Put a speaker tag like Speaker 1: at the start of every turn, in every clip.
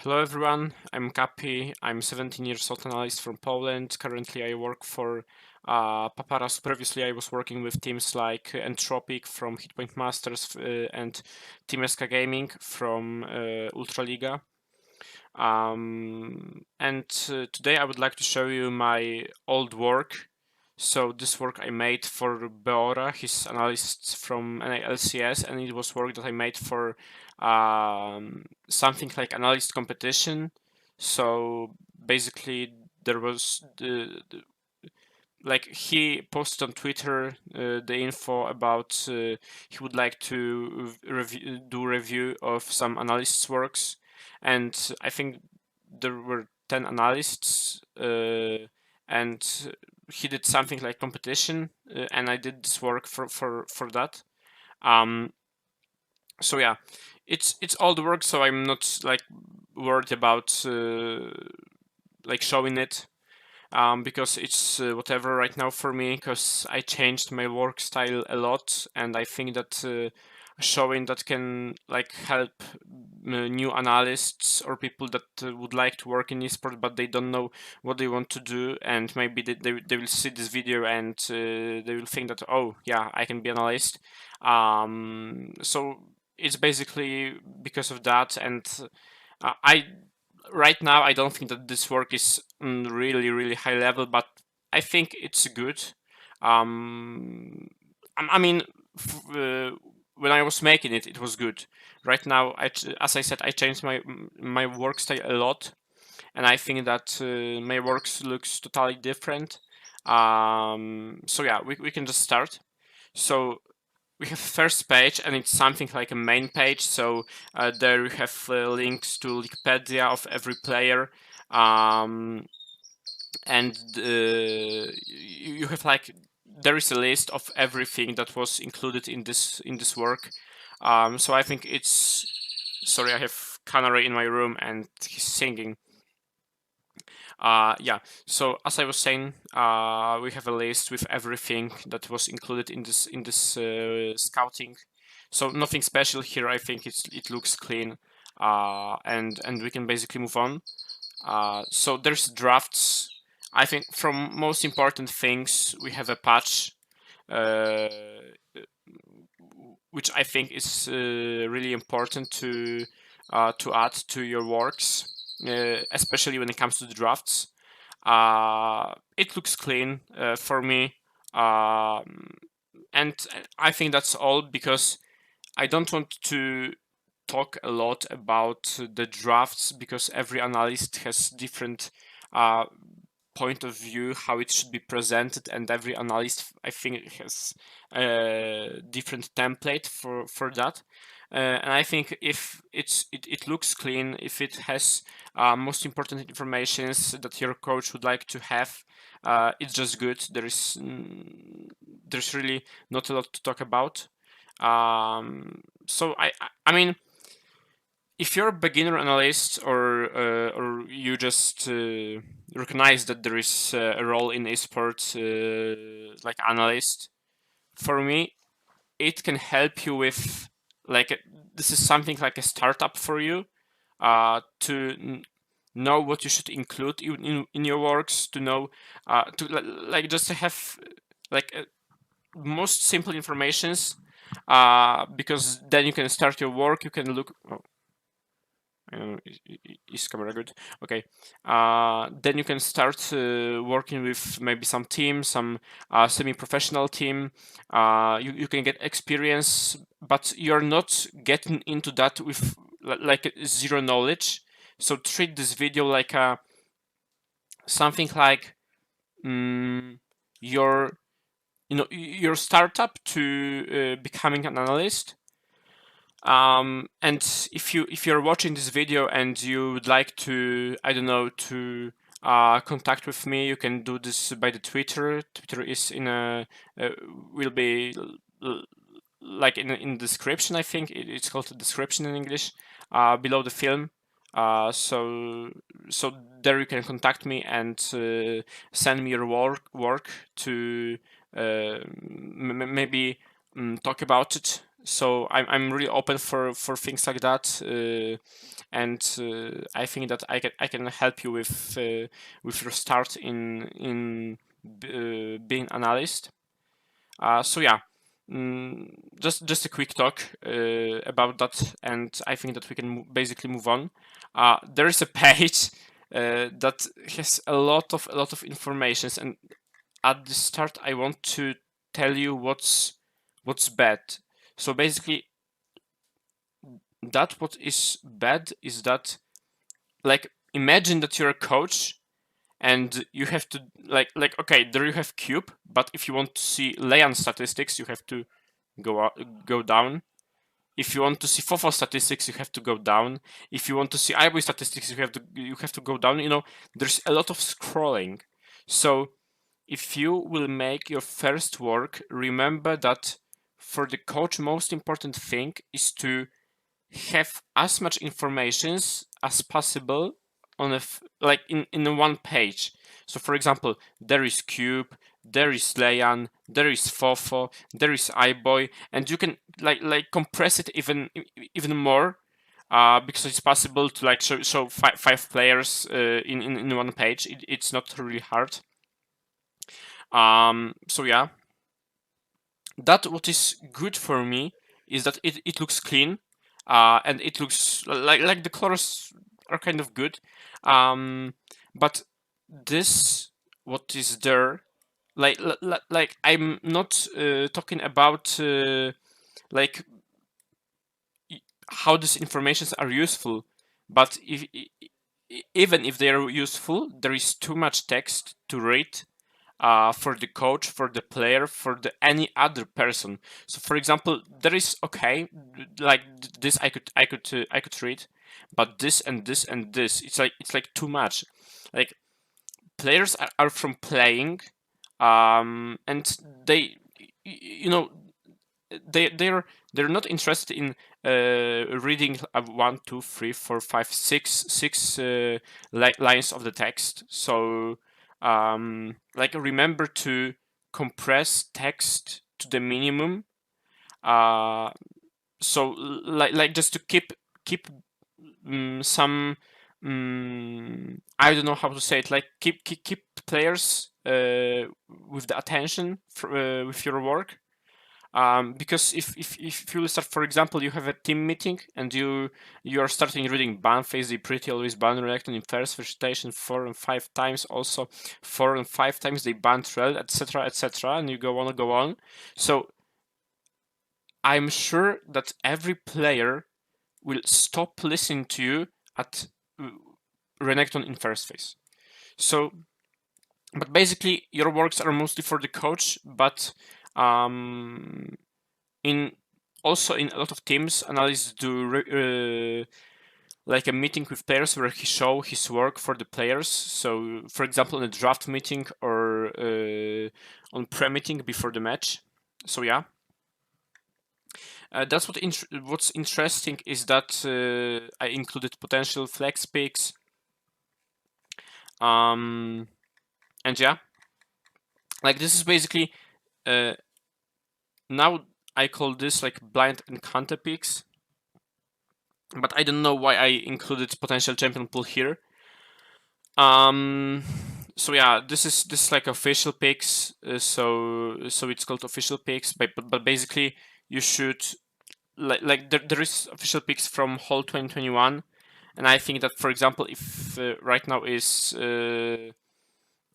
Speaker 1: Hello everyone, I'm Kapi. I'm 17 years old analyst from Poland. Currently I work for Paparazzo. Previously I was working with teams like Entropic from Hitpoint Masters and Team SK Gaming from Ultraliga. Today I would like to show you my old work. So this work I made for Beora, his analyst from LCS, and it was work that I made for something like analyst competition. So basically, there was like he posted on Twitter the info about he would like to do review of some analysts' works, and I think there were 10 analysts, and he did something like competition, and I did this work for that. Um, so yeah, it's all the work, so I'm not like worried about like showing it. Because it's whatever right now for me, because I changed my work style a lot, and I think that showing that can like help new analysts or people that would like to work in esport but they don't know what they want to do, and maybe they will see this video and they will think that, oh yeah, I can be an analyst. So it's basically because of that, and I right now I don't think that this work is really high level, but I think it's good. Um, I mean, when I was making it, it was good. Right now, as I said, I changed my work style a lot, and I think that my work looks totally different. So yeah, we can just start. So we have first page, and it's something like a main page. So there we have links to Wikipedia of every player, um, and you have like there is a list of everything that was included in this work. So I think it's sorry, I have canary in my room and he's singing. Yeah, so as I was saying, we have a list with everything that was included in this scouting. So nothing special here. I think it looks clean, and we can basically move on. So there's drafts. I think from most important things we have a patch, uh, which I think is really important to add to your works, especially when it comes to the drafts. It looks clean for me, and I think that's all because I don't want to talk a lot about the drafts because every analyst has different uh, point of view how it should be presented, and every analyst I think has a different template for that. And I think if it looks clean, if it has most important informations that your coach would like to have, it's just good. There's really not a lot to talk about. So I mean, if you're a beginner analyst or you just recognize that there is a role in esports like analyst, for me it can help you with like this is something like a startup for you to know what you should include in your works, to know to like just to have like most simple informations, because then you can start your work, you can look. Oh, is camera good? Okay. Then you can start working with maybe some team, some semi-professional team. You can get experience, but you're not getting into that with like zero knowledge. So treat this video like a something like your your startup to becoming an analyst. And if you're watching this video and you would like to, I don't know, to contact with me, you can do this by the Twitter. Twitter is in a will be like in description. I think it's called the description in English below the film. So there you can contact me and send me your work to maybe talk about it So I'm really open for things like that, and I think that I can help you with your start in being analyst. So yeah, just a quick talk about that, and I think that we can basically move on. There is a page that has a lot of information, and at the start I want to tell you what's bad. So basically, that what is bad is that, like, imagine that you're a coach and you have to okay, there you have cube, but if you want to see Leon statistics, you have to go down. If you want to see FOFO statistics, you have to go down. If you want to see IBOY statistics, you have to go down. There's a lot of scrolling. So if you will make your first work, remember that for the coach, most important thing is to have as much information as possible on in one page. So for example, there is cube, there is Leyan, there is Fofo, there is iBoy, and you can compress it even more, because it's possible to show five players in one page. It's not really hard. So yeah, that what is good for me is that it looks clean, and it looks like the colors are kind of good, but this what is there, like I'm not talking about like how these informations are useful, but even if they are useful, there is too much text to read for the coach, for the player, for the any other person. So, for example, there is okay, like this I could read, but this and this and this, it's like too much. Like players are from playing, and they, you know, they're not interested in reading 1, 2, 3, 4, 5, 6 lines of the text. So remember to compress text to the minimum. So just to keep some I don't know how to say it. Like keep players with the attention with your work. Because if you start, for example, you have a team meeting and you are starting reading ban phase, they pretty always ban reactant in first vegetation 4 and 5 times, also 4 and 5 times they ban trail, etc, etc, and you go on. So I'm sure that every player will stop listening to you at Renekton in first phase. So, but basically your works are mostly for the coach, but in a lot of teams, analysts do like a meeting with players where he show his work for the players. So, for example, in a draft meeting or on pre-meeting before the match. So yeah, that's what's interesting is that I included potential flex picks. And yeah, like this is basically now I call this like blind encounter picks, but I don't know why I included potential champion pool here. So yeah, this is like official picks. So it's called official picks, but basically you should there is official picks from whole 2021, and I think that, for example, if right now is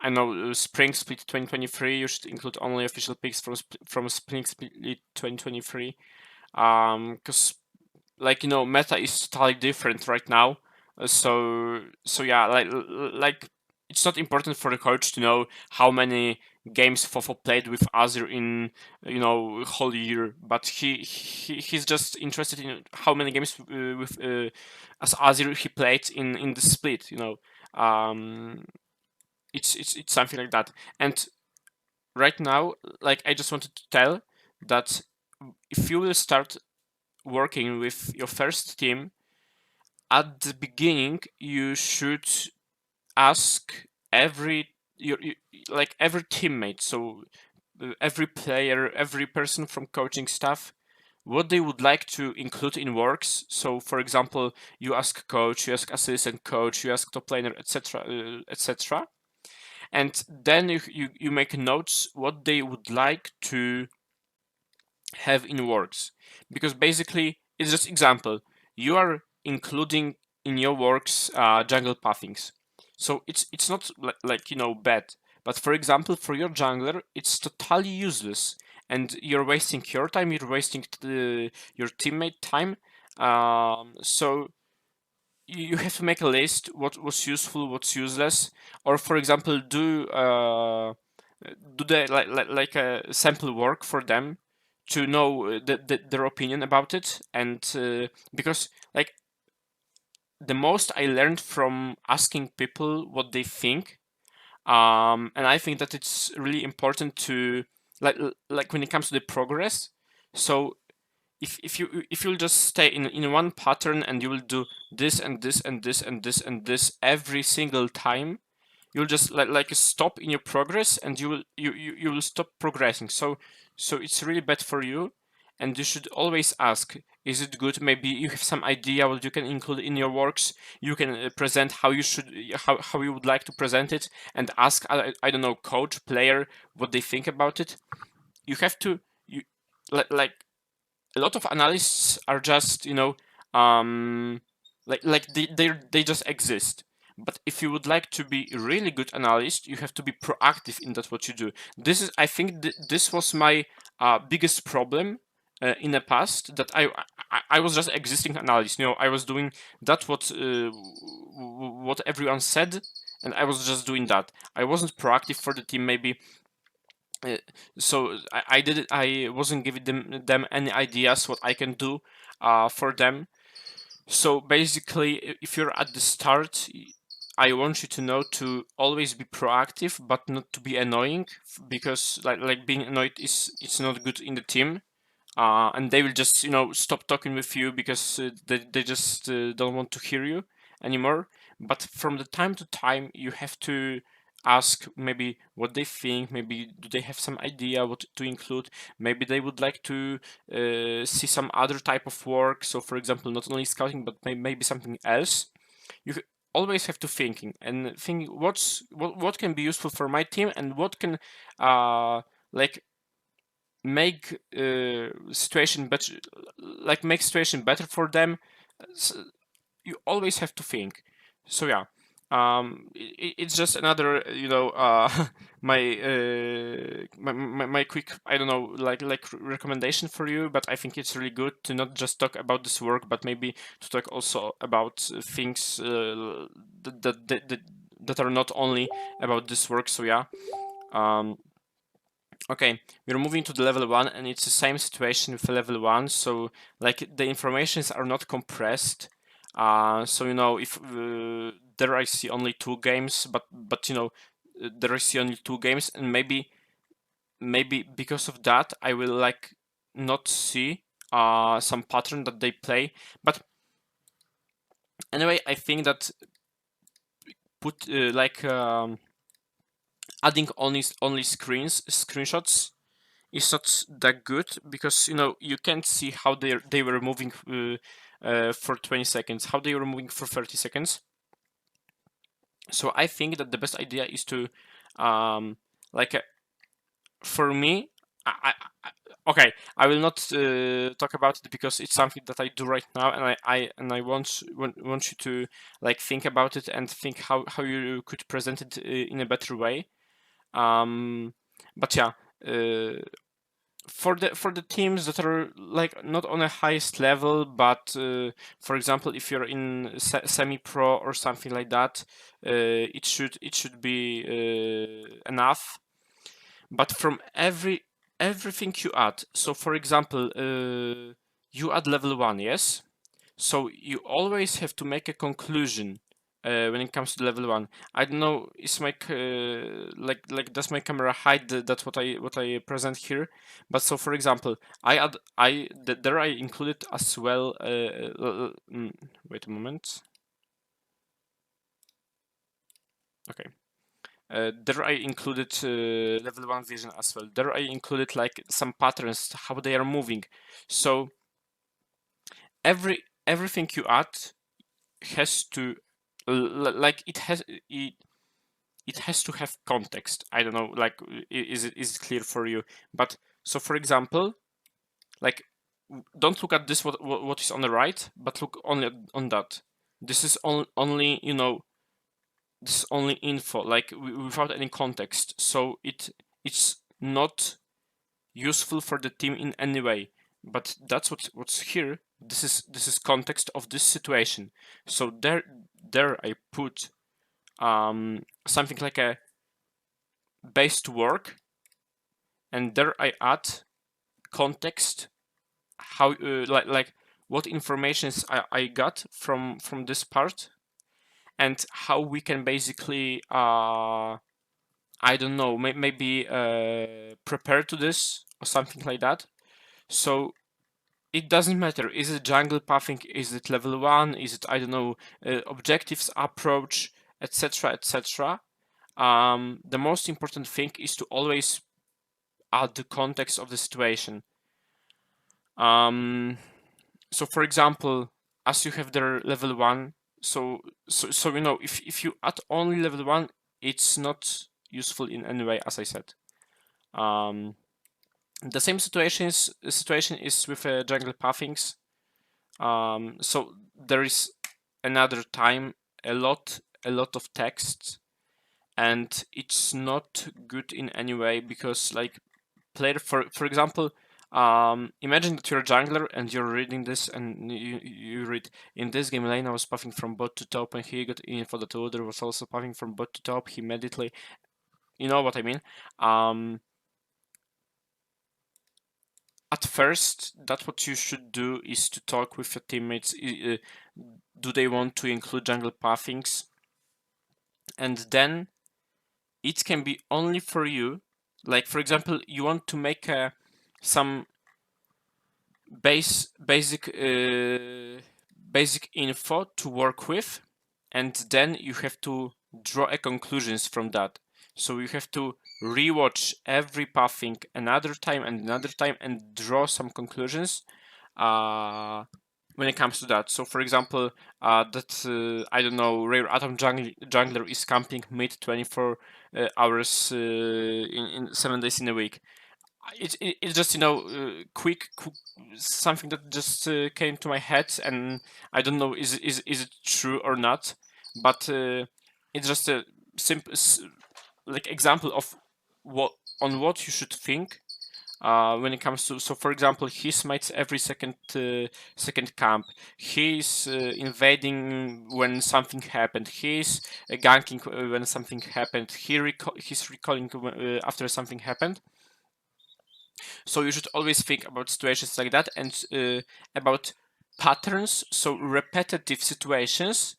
Speaker 1: I know spring split 2023, you should include only official picks from spring split 2023, because meta is totally different right now. So yeah, like it's not important for the coach to know how many games Fofo played with Azir in whole year, but he's just interested in how many games with as Azir he played in the split. It's something like that. And right now, like I just wanted to tell that if you will start working with your first team, at the beginning you should ask every teammate, so every player, every person from coaching staff, what they would like to include in works. So, for example, you ask coach, you ask assistant coach, you ask top laner, etc., etc., and then you make notes what they would like to have in works, because basically it's just example. You are including in your works jungle pathings, so it's not like bad, but for example for your jungler it's totally useless, and you're wasting your time, you're wasting your teammate time. So you have to make a list what was useful, what's useless, or for example do the like a sample work for them to know their opinion about it. And because like the most I learned from asking people what they think, and I think that it's really important to like when it comes to the progress. So if you'll just stay in one pattern and you will do this and this and this and this and this every single time, you'll just like stop in your progress, and you will stop progressing. So it's really bad for you, and you should always ask, is it good? Maybe you have some idea what you can include in your works. You can present how you should, how you would like to present it, and ask I don't know, coach, player, what they think about it. You have to, you like a lot of analysts are just like they just exist. But if you would like to be a really good analyst, you have to be proactive in that what you do. This is, I think, this was my biggest problem in the past, that I was just existing analyst. I was doing that what everyone said, and I was just doing that. I wasn't proactive for the team, maybe. uh, so I did it. I wasn't giving them any ideas what I can do for them. So basically, if you're at the start, I want you to know to always be proactive, but not to be annoying, because like being annoyed is, it's not good in the team. And they will just stop talking with you because they just don't want to hear you anymore. But from the time to time you have to ask maybe what they think, maybe do they have some idea what to include, maybe they would like to see some other type of work. So for example, not only scouting, but maybe something else. You always have to thinking and think what can be useful for my team, and what can like make situation better, like make situation better for them. So you always have to think. So yeah, it's just another my quick, I don't know, like recommendation for you. But I think it's really good to not just talk about this work, but maybe to talk also about things that are not only about this work. So yeah. Okay, we're moving to the level 1, and it's the same situation with level 1. So like the informations are not compressed. So if there I see only 2 games, but there I see only 2 games, and maybe because of that I will like not see some pattern that they play. But anyway, I think that put adding only screenshots is not that good, because you can't see how they were moving for 20 seconds, how they were moving for 30 seconds. So I think that the best idea is to like for me, okay, I will not talk about it because it's something that I do right now, and I want you to like think about it and think how you could present it in a better way. But yeah, for the teams that are like not on a highest level, but for example, if you're in semi-pro or something like that, it should be enough. But from everything you add, so for example, you add level 1, yes, so you always have to make a conclusion when it comes to level 1. I don't know, is my like does my camera hide that's what I present here? But so for example, there I included as well. Wait a moment. Okay. There I included level 1 vision as well. There I included like some patterns, how they are moving. So everything you add has to like it has to have context. I don't know, like is it clear for you? But so for example, like don't look at this what is on the right, but look only on that. This is only this is only info, like without any context. So it's not useful for the team in any way. But that's what's here. This is context of this situation. So there I put something like a base to work, and there I add context, how like what informations I got from this part, and how we can basically I don't know, maybe prepare to this or something like that. So it doesn't matter. Is it jungle pathing? Is it level 1? Is it, I don't know, objectives approach, etc., etc. The most important thing is to always add the context of the situation. So for example, as you have there level 1, so if you add only level 1, it's not useful in any way, as I said. The same situation is with jungle pathings. So there is another time a lot of text, and it's not good in any way, because like player, for example, imagine that you're a jungler and you're reading this, and you read, in this game Lena was puffing from bot to top and he got info that Udyr was also puffing from bot to top. He immediately, you know what I mean. At first, that's what you should do, is to talk with your teammates. Do they want to include jungle pathings? And then it can be only for you. Like for example, you want to make some basic info to work with, and then you have to draw a conclusions from that. So you have to rewatch every pathing another time and draw some conclusions when it comes to that. So for example, that I don't know, rare atom jungler is camping mid 24 hours in 7 days in a week. It's just quick something that just came to my head, and I don't know is it true or not, but it's just a simple like example of what you should think when it comes to. So for example, he smites every second camp. He's invading when something happened. He's ganking when something happened. He's recalling after something happened. So you should always think about situations like that, and about patterns, so repetitive situations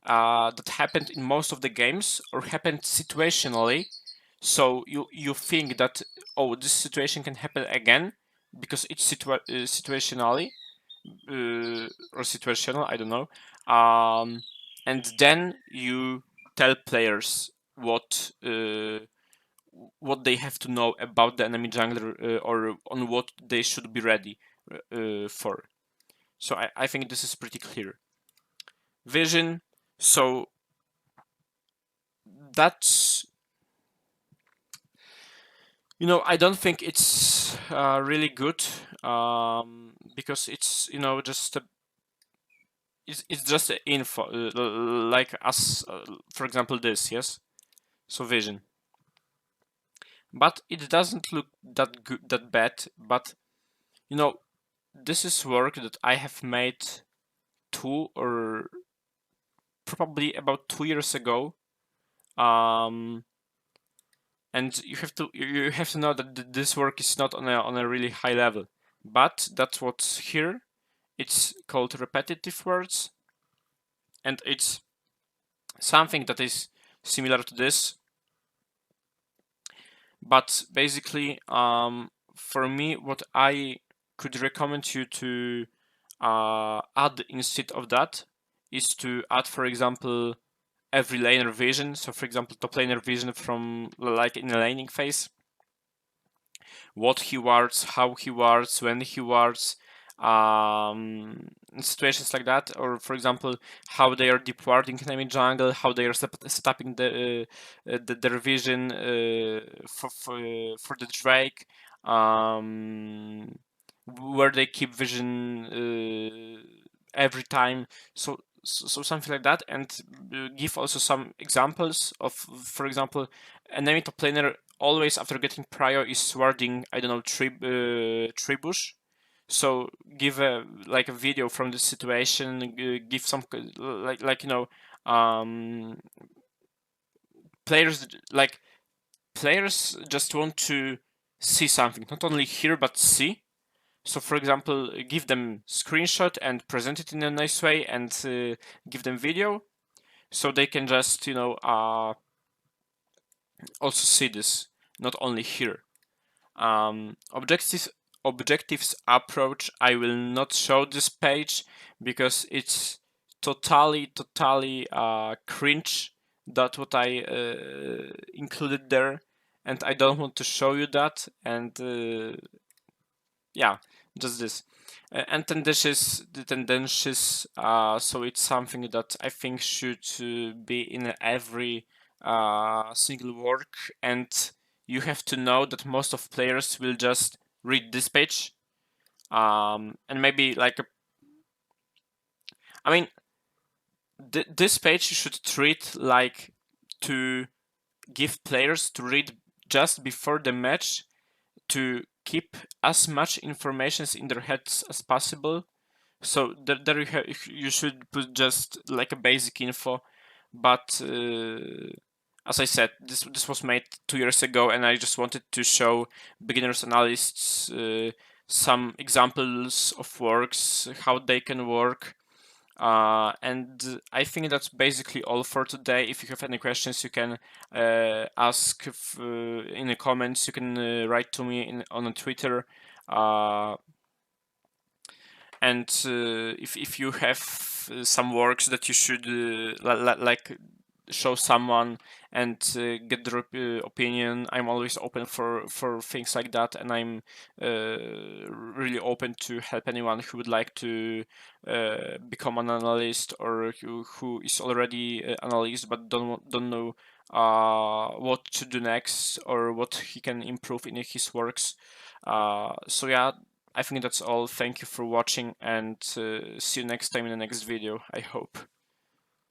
Speaker 1: that happened in most of the games or happened situationally. So you think that, oh, this situation can happen again because it's situationally or situational, I don't know. And then you tell players what they have to know about the enemy jungler, or on what they should be ready for. So I think this is pretty clear. Vision. So that's, I don't think it's really good, because it's just it's just info, like as for example this, yes. So vision. But it doesn't look that good, that bad. But this is work that I have made 2 or probably about 2 years ago. And you have to know that this work is not on a really high level, but that's what's here. It's called repetitive words, and it's something that is similar to this. But basically, for me, what I could recommend you to add instead of that is to add, for example, every laner vision. So for example, top laner vision from like in a laning phase, what he wards, how he wards, when he wards, situations like that. Or for example, how they are deep warding enemy jungle, how they are stopping their vision for the Drake, where they keep vision every time. So something like that, and give also some examples of, for example, enemy top laner always after getting prio is warding, I don't know, tree bush. So give a like a video from this situation, give some like players like players just want to see something, not only hear but see. So for example, give them screenshot and present it in a nice way, and give them video, so they can just also see this, not only hear. Objectives approach, I will not show this page because it's totally cringe, that what I included there, and I don't want to show you that. And yeah, just this. And the tendencies, so it's something that I think should be in every single work, and you have to know that most of players will just read this page, and maybe like I mean, this page you should treat like to give players to read just before the match, to keep as much information in their heads as possible. So there you should put just like a basic info, but as I said, this was made 2 years ago, and I just wanted to show beginners analysts some examples of works, how they can work. And I think that's basically all for today. If you have any questions, you can ask in the comments. You can write to me on Twitter. And if you have some works that you should like show someone and get their opinion, I'm always open for things like that, and I'm really open to help anyone who would like to become an analyst, or who is already an analyst but don't know what to do next, or what he can improve in his works. So yeah, I think that's all. Thank you for watching, and see you next time in the next video, I hope.